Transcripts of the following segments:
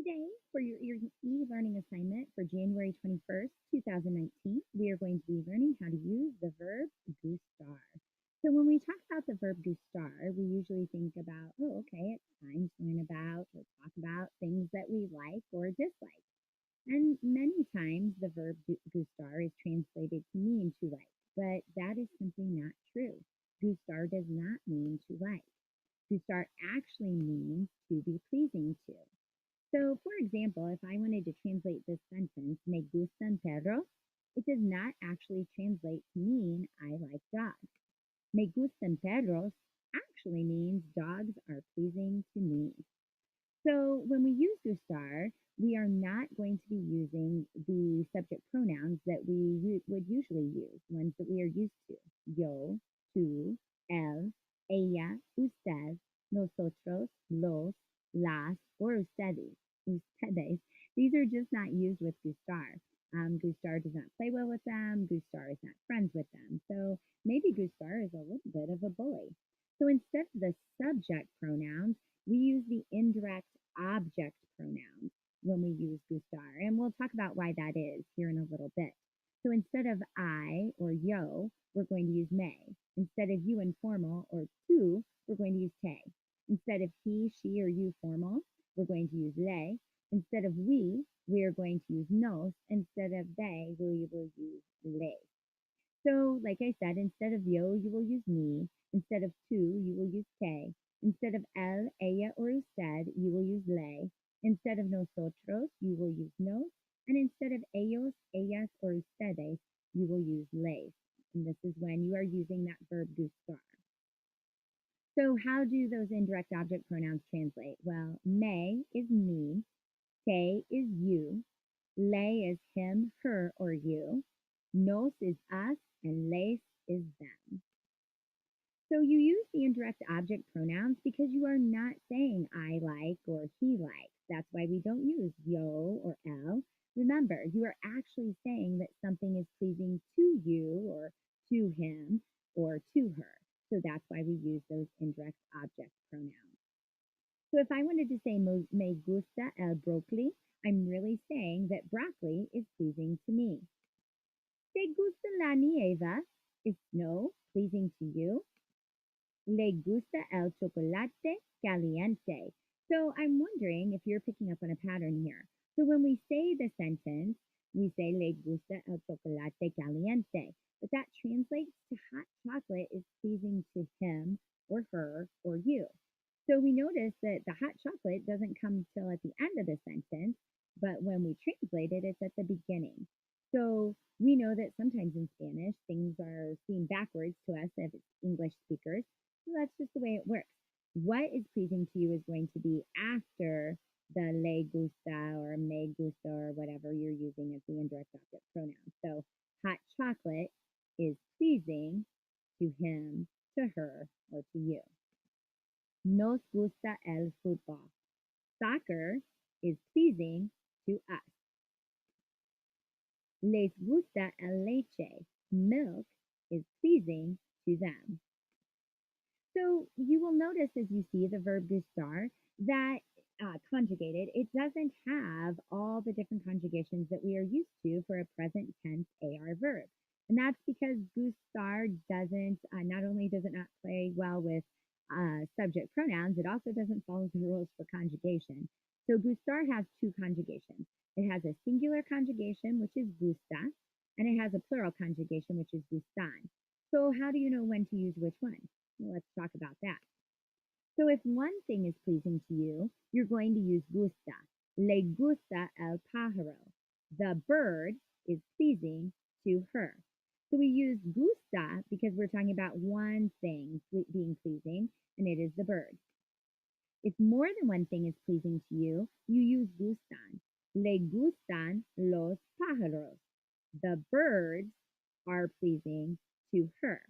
Today, for your e-learning assignment for January 21st, 2019, we are going to be learning how to use the verb gustar. So when we talk about the verb gustar, we usually think about, oh, okay, it's time to learn about or talk about things that we like or dislike. And many times the verb gustar is translated to mean to like, but that is simply not true. Gustar does not mean to like. Gustar actually means to be pleasing to. So, for example, if I wanted to translate this sentence, me gustan perros, it does not actually translate to mean I like dogs. Me gustan perros actually means dogs are pleasing to me. So, when we use gustar, we are not going to be using the subject pronouns that we would usually use, ones that we are used to. Yo, tú, él, ella, usted, nosotros, los, las, or ustedes. These are just not used with gustar. Gustar does not play well with them. Gustar is not friends with them. So maybe gustar is a little bit of a bully. So instead of the subject pronouns, we use the indirect object pronouns when we use gustar, and we'll talk about why that is here in a little bit. So instead of I or yo, we're going to use me. Instead of you informal or tú, we're going to use te. Instead of he, she, or you formal, we're going to use le. Instead of we are going to use nos. Instead of they, we will use le. So, like I said, instead of yo, you will use me. Instead of tú, you will use te. Instead of él, ella, or usted, you will use le. Instead of nosotros, you will use nos. And instead of ellos, ellas, or ustedes, you will use les. And this is when you are using that verb gustar. So, how do those indirect object pronouns translate? Well, me is me, te is you, le is him, her, or you, nos is us, and les is them. So you use the indirect object pronouns because you are not saying I like or he likes. That's why we don't use yo or el. Remember, you are actually saying that something is pleasing to you or to him or to her. So that's why we use those indirect object pronouns. So if I wanted to say me gusta el broccoli, I'm really saying that broccoli is pleasing to me. ¿Te gusta la nieve? Is snow pleasing to you? Le gusta el chocolate caliente. So I'm wondering if you're picking up on a pattern here. So when we say the sentence, we say le gusta el chocolate caliente, but that translates to hot chocolate is pleasing to him or her or you. So we notice that the hot chocolate doesn't come till at the end of the sentence, but when we translate it, it's at the beginning. So we know that sometimes in Spanish, things are seen backwards to us if it's English speakers. So that's just the way it works. What is pleasing to you is going to be after the le gusta or me gusta or whatever you're using as the indirect object pronoun. So hot chocolate is pleasing to him, to her, or to you. Nos gusta el fútbol. Soccer is pleasing to us. Les gusta el leche. Milk is pleasing to them. So you will notice as you see the verb gustar that conjugated, it doesn't have all the different conjugations that we are used to for a present tense AR verb. And that's because gustar doesn't, not only does it not play well with subject pronouns, it also doesn't follow the rules for conjugation. So gustar has two conjugations. It has a singular conjugation, which is gusta, and it has a plural conjugation, which is gustan. So how do you know when to use which one? Well, let's talk about that. So if one thing is pleasing to you, you're going to use gusta. Le gusta el pájaro. The bird is pleasing to her. So we use gusta because we're talking about one thing being pleasing, and it is the bird. If more than one thing is pleasing to you, you use gustan. Le gustan los pájaros. The birds are pleasing to her.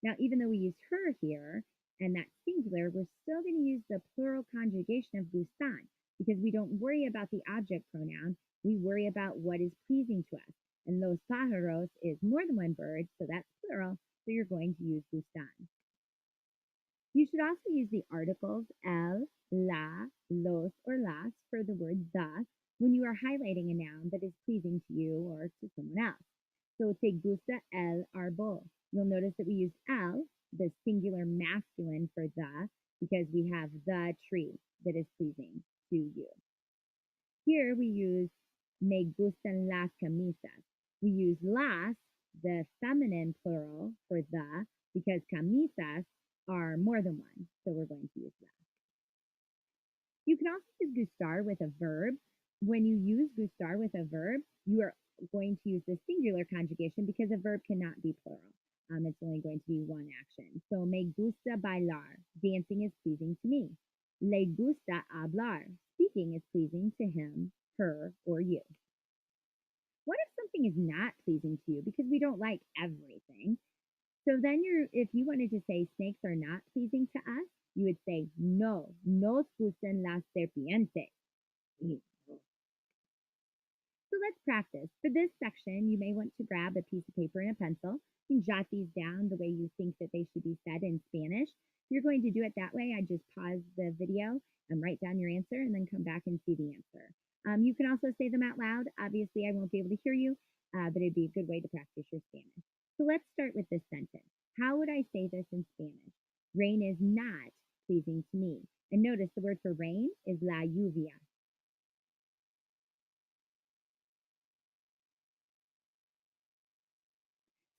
Now, even though we use her here and that's singular, we're still going to use the plural conjugation of gustan because we don't worry about the object pronoun. We worry about what is pleasing to us. And los pájaros is more than one bird, so that's plural. So you're going to use gustan. You should also use the articles el, la, los, or las for the word the when you are highlighting a noun that is pleasing to you or to someone else. So te gusta el árbol. You'll notice that we use el, the singular masculine for the, because we have the tree that is pleasing to you. Here we use me gustan las camisas. We use las, the feminine plural, for the because camisas are more than one. So we're going to use that. You can also use gustar with a verb. When you use gustar with a verb, you are going to use the singular conjugation because a verb cannot be plural. It's only going to be one action. So me gusta bailar. Dancing is pleasing to me. Le gusta hablar. Speaking is pleasing to him, her, or you. What if something is not pleasing to you? Because we don't like everything. So then if you wanted to say snakes are not pleasing to us, you would say no, nos gustan las serpientes. So let's practice. For this section, you may want to grab a piece of paper and a pencil and jot these down the way you think that they should be said in Spanish. If you're going to do it that way, I just pause the video and write down your answer and then come back and see the answer. You can also say them out loud. Obviously, I won't be able to hear you, but it'd be a good way to practice your Spanish. So let's start with this sentence. How would I say this in Spanish? Rain is not pleasing to me. And notice the word for rain is la lluvia.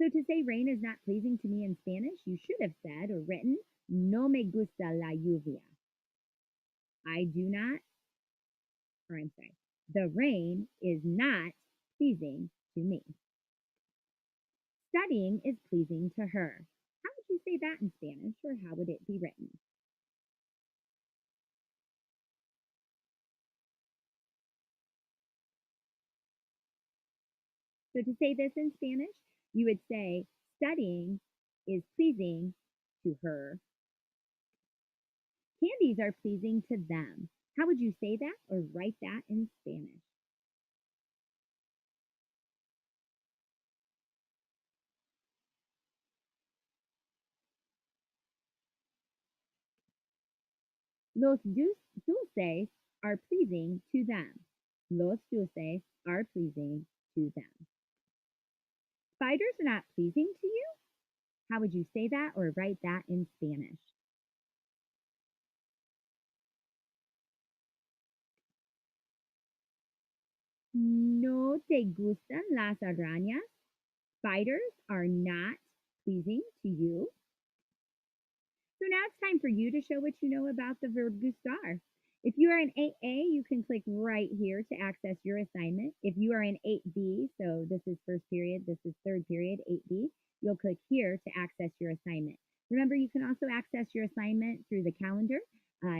So to say rain is not pleasing to me in Spanish, you should have said or written, no me gusta la lluvia. I do not, or I'm sorry, the rain is not pleasing to me. Studying is pleasing to her. How would you say that in Spanish, or how would it be written? So to say this in Spanish, you would say, studying is pleasing to her. Candies are pleasing to them. How would you say that or write that in Spanish? Los dulces are pleasing to them. Los dulces are pleasing to them. Spiders are not pleasing to you? How would you say that or write that in Spanish? No te gustan las arañas? Spiders are not pleasing to you. So now it's time for you to show what you know about the verb gustar. If you are in 8A, you can click right here to access your assignment. If you are in 8B, so this is first period, this is third period, 8B, you'll click here to access your assignment. Remember, you can also access your assignment through the calendar.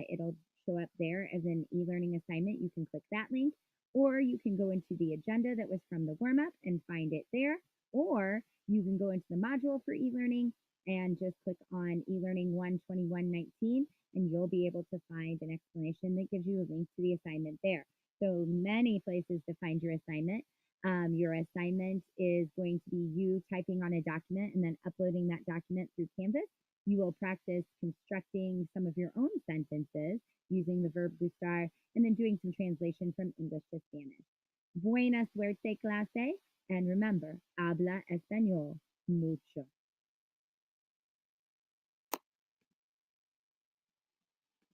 It'll show up there as an e-learning assignment. You can click that link, or you can go into the agenda that was from the warm-up and find it there, or you can go into the module for e-learning and just click on e-learning 12119 and you'll be able to find an explanation that gives you a link to the assignment there. So many places to find your assignment. Your assignment is going to be you typing on a document and then uploading that document through Canvas. You will practice constructing some of your own sentences using the verb gustar and then doing some translation from English to Spanish. Buena suerte, clase, and remember, habla español mucho.